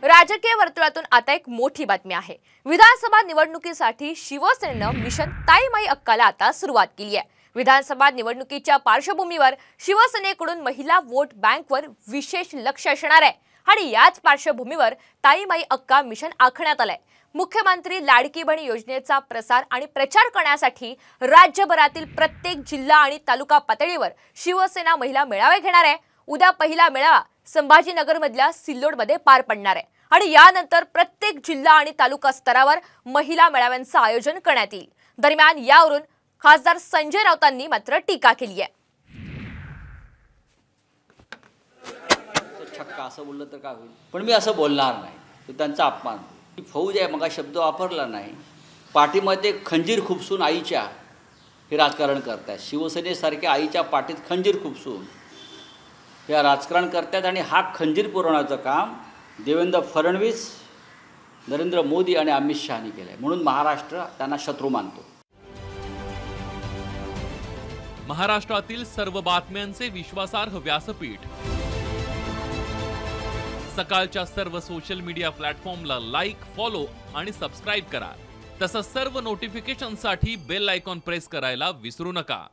राजकीय वर्तुळातून आता एक मोठी बातमी आहे। विधानसभा निवडणुकीसाठी शिवसेनेनं मिशन ताई माई अक्काला आता सुरुवात केली आहे। विधानसभा निवडणुकीच्या पार्श्वभूमीवर शिवसेनेकडून महिला वोट बँकवर विशेष लक्ष असणार आहे आणि याच पार्श्वभूमीवर ताई माई अक्का मिशन आखण्यात आलंय। मुख्यमंत्री लाडकी बहीण योजनेचा प्रसार आणि प्रचार करण्यासाठी राज्यभरातील प्रत्येक जिल्हा आणि तालुका पातळीवर शिवसेना महिला मेळावे घेणार आहे। उद्या पहिला मेळावा संभाजीनगरमधल्या सिल्लोडमध्ये पार पडणार आहे आणि यानंतर प्रत्येक जिल्हा आणि तालुका स्तरावर महिला मेळाव्यांचं आयोजन करण्यात येईल। दरम्यान यावरून खासदार संजय राऊतांनी मात्र टीका केली आहे। छक्का असं बोललं तर काय होईल, पण मी असं बोलणार नाही, तो त्यांचा अपमान। फौज आहे मग शब्द वापरला नाही। पाठीमध्ये खंजीर खुपसून आईच्या हे राजकारण करतात। शिवसेनेसारख्या आईच्या पाठीत खंजीर खुपसून हे राजकारण करतात आणि हा खंजीर पुरवण्याचं काम देवेंद्र फडणवीस, नरेंद्र मोदी आणि अमित शहानी केलं आहे। म्हणून महाराष्ट्र त्यांना शत्रू मानतो। महाराष्ट्रातील सर्व बातम्यांचे विश्वासार्ह व्यासपीठ सकाळच्या सर्व सोशल मीडिया प्लॅटफॉर्मला लाईक, फॉलो आणि सबस्क्राइब करा। तसंच सर्व नोटिफिकेशनसाठी बेल आयकॉन प्रेस करायला विसरू नका।